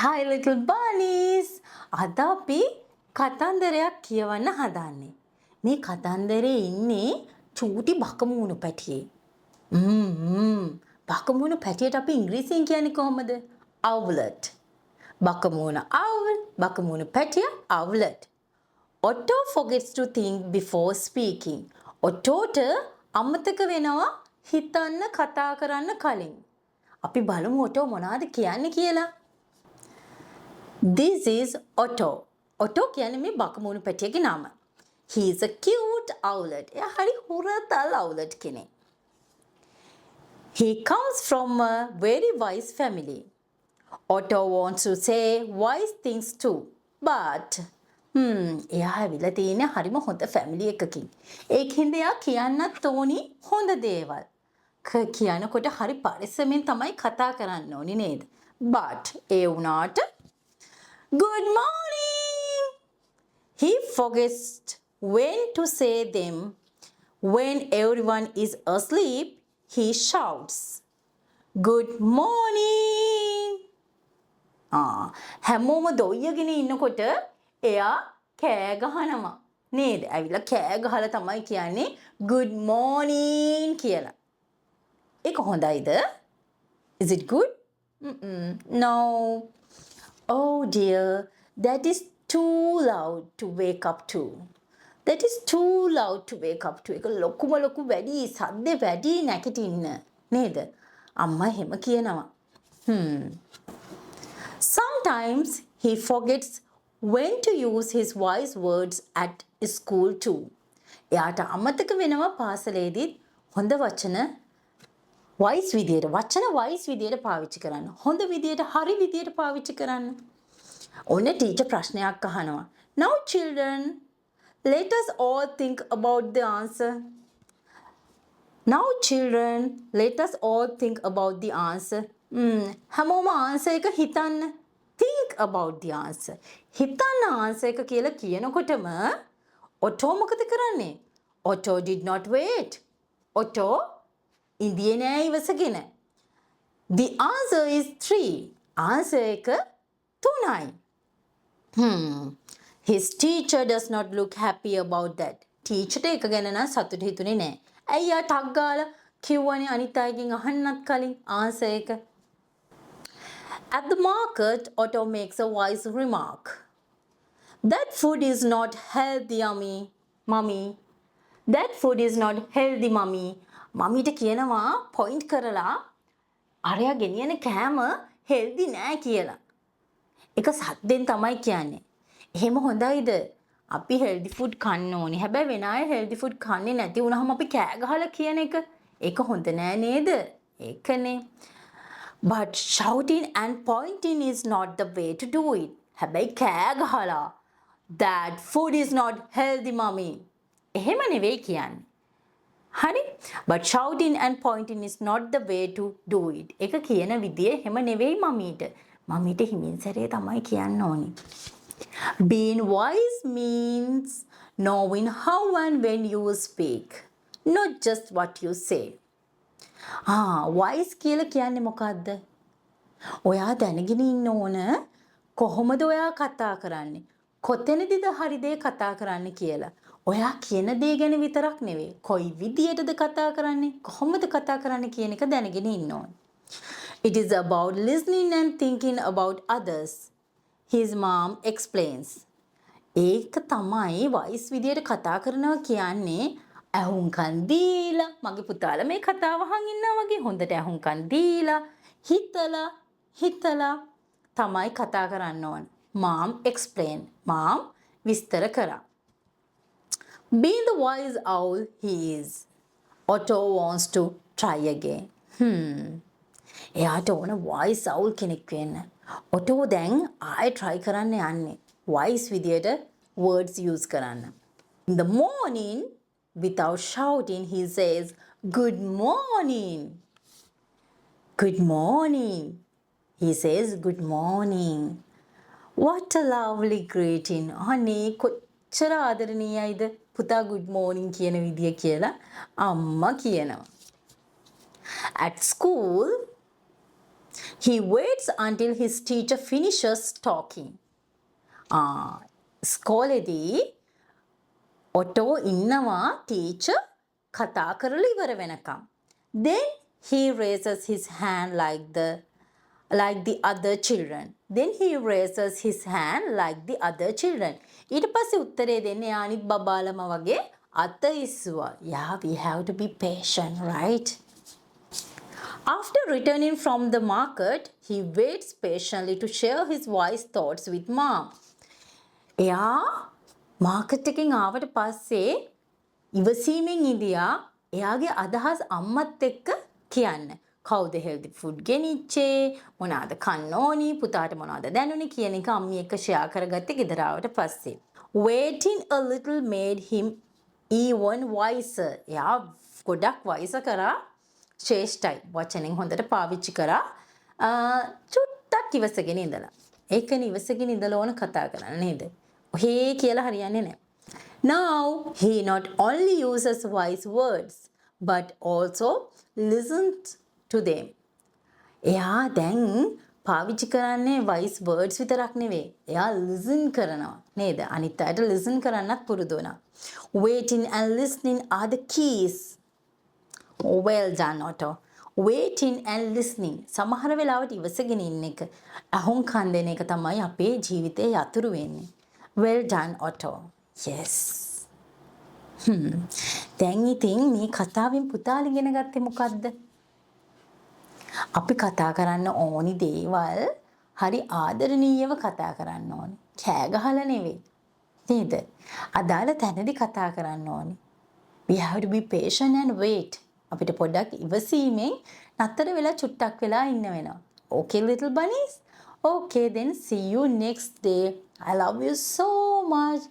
Hi little bunnies. අද අපි කතන්දරයක් කියවන්න හදාන්නේ. මේ කතන්දරේ ඉන්නේ චූටි බකමූණු පැටියෙක්. බකමූණු පැටියට අපි ඉංග්‍රීසියෙන් කියන්නේ කොහොමද? Owlet. බකමූණ owl, බකමූණු පැටිය owlet. Otto forgets to think before speaking. ඔටෝට අමතක වෙනවා හිතන්න කතා කරන්න කලින්. අපි බලමු ඔටෝ මොනවද කියන්නේ කියලා. This is Otto. Otto කියන්නේ මේ බකමූණු පැටියගේ නම. He is a cute owlet. එයා හරි හුරතල් owlet කෙනෙක්. He comes from a very wise family. Otto wants to say wise things too. But එයා ඇවිල්ලා තියෙන්නේ හරිම හොඳ ෆැමිලි එකකින්. ඒකින්ද එයා කියන්නත් ඕනි හොඳ දේවල්. කියනකොට හරි පරිස්සමෙන් තමයි කතා කරන්න ඕනි නේද? But ඒ වුණාට Good morning! He forgets when to say them. When everyone is asleep, he shouts, Good morning! හැමෝම දොයියගෙන ඉන්නකොට එයා කෑ ගහනවා. නේද? ඇවිල්ලා කෑ ගහලා තමයි කියන්නේ Good morning කියලා. ඒක හොඳයිද? Is it good? No. Oh dear, that is too loud to wake up to. That is too loud to wake up to. ඒක ලොකුම ලොකු වැඩි සද්දේ වැඩි නැගිටින්න නේද? අම්මා එහෙම කියනවා. Sometimes he forgets when to use his wise words at school too. එයාට අමතක වෙනවා පාසලේදීත් හොඳ වචන වයිස් විදියට වයිස් විදියට පාවිච්චි කරන්න. හොඳ විදියට හරි විදියට පාවිච්චි කරන්න. ඔන්න ටීචර් ප්‍රශ්නයක් අහනවා. Now children, let us all think about the answer. Now children, let us all think about the answer. හැමෝම answer එක හිතන්න. Think about the answer. හිතන්න answer එක කියලා කියනකොටම ඔටෝ මොකද කරන්නේ? Otto did not wait. Otto ඉන්දියේ නෑ ඉවසගෙන. The answer is 3. answer එක 3යි. His teacher does not look happy about that. teacher එක ගැන නම් සතුටු හිතුනේ නෑ. ඇයි යා ටක් ගාලා කිව්වනේ අනිත් අයගෙන් අහන්නත් කලින් answer එක. At the market, Otto makes a wise remark. That food is not healthy, mummy. That food is not healthy, mummy. මම්මිට කියනවා පොයින්ට් කරලා අරයා ගෙනියන කෑම හෙල්දි නෑ කියලා. ඒක සද්දෙන් තමයි කියන්නේ. එහෙම හොඳයිද? අපි හෙල්දි ෆුඩ් කන්න ඕනේ. හැබැයි වෙන අය හෙල්දි ෆුඩ් කන්නේ නැති වුණාම අපි කෑ ගහලා කියන එක ඒක හොඳ නෑ නේද? ඒකනේ. But shouting and pointing is not the way to do it. හැබැයි කෑ ගහලා that food is not healthy, mummy. එහෙම නෙවෙයි කියන්නේ. හරි? But shouting and pointing is not the way to do it. ඒක කියන විදිය එහෙම නෙවෙයි මමීට. මමීට හිමින් සැරේ තමයි කියන්න ඕනි. Being wise means knowing how and when you speak, not just what you say. wise කියලා කියන්නේ මොකද්ද? ඔයා දැනගෙන ඉන්න ඕන කොහොමද ඔයා කතා කරන්නේ? කොතැනදීද හරි දේ කතා කරන්න කියලා. ඔයා කියන දේ ගැන විතරක් නෙවෙයි. කොයි විදියටද කතා කරන්නේ? කොහොමද කතා කරන්නේ කියන එක දැනගෙන ඉන්න ඕන. It is about listening and thinking about others. His mom explains. ඒක තමයි වයිස් විදියට කතා කරනවා කියන්නේ ඇහුම්කන් දීලා මගේ පුතාලා මේ කතාව අහන් ඉන්නවා වගේ හොඳට ඇහුම්කන් දීලා හිතලා තමයි කතා කරන්න ඕන. Mom explain. Mom විස්තර කරා. Being the wise owl he is, Otto wants to try again. එයාට ඕන wise owl කෙනෙක් වෙන්න. Otto දැන් ආයෙ try කරන්න යන්නේ. wise විදියට words use කරන්න. In the morning, without shouting, he says, Good morning. Good morning. He says, Good morning. What a lovely greeting. අනේ කොච්චර ආදරණීයයිද පුතා good morning කියන විදිය කියලා අම්මා කියනවා. At school, He waits until his teacher finishes talking. ස්කෝලේදී ඔටෝ ඉන්නවා teacher කතා කරලා ඉවර වෙනකම්. Then he raises his hand like the other children. Then he raises his hand like the other children. ඊට පස්සේ උත්තරේ දෙන්නේ අනිත් බබාලම වගේ අත ඉස්සුවා. Yeah, we have to be patient, right? After returning from the market, he waits patiently to share his wise thoughts with mom. එයා market එකෙන් ආවට පස්සේ ඉවසීමෙන් ඉඳියා එයාගේ අදහස් අම්මත් එක්ක කියන්න. කවුද healthy food ගෙනිච්චේ, මොනවාද කන්න ඕනි, පුතාට මොනවාද දැනුනේ කියන එක අම්මි එක්ක ෂෙයා කරගත්තේ ගෙදර ආවට පස්සේ. Waiting a little made him even wiser. එයා ගොඩක් වයස කරා ශ්‍රේෂ්ඨයි. වචනෙන් හොඳට පාවිච්චි කරා. චුට්ටක් ඉවසගෙන ඉඳලා. ඒකනේ ඉවසගෙන ඉඳලා ඕන කතා කරන්න නේද? ඔහේ කියලා හරියන්නේ නැහැ. Now he not only uses wise words but also listens to them. එයා දැන් පාවිච්චි කරන්නේ wise words විතරක් නෙවෙයි. එයා listen කරනවා නේද? අනිත් අයට listen කරන්නත් පුරුදු වෙනවා. Waiting and listening are the keys. Well done, Otto. Waiting and listening. සමහර වෙලාවට ඉවසගෙන ඉන්න එක, අහුම්කම් දෙන එක තමයි අපේ ජීවිතේ යතුරු වෙන්නේ. Well done, Otto. Yes. දැන් ඉතින් මේ කතාවෙන් පුතාලා ඉගෙන ගත්තේ මොකද්ද? අපි කතා කරන්න ඕනි දේවල් හරි ආදරණීයව කතා කරන්න ඕනි. කෑ ගහලා නෙවෙයි. නේද? අදාළ තැනදී කතා කරන්න ඕනි. We have to be patient and wait. අපිට පොඩ්ඩක් ඉවසීමෙන් නතර වෙලා චුට්ටක් වෙලා ඉන්න වෙනවා. Okay, little bunnies? Okay, then see you next day. I love you so much.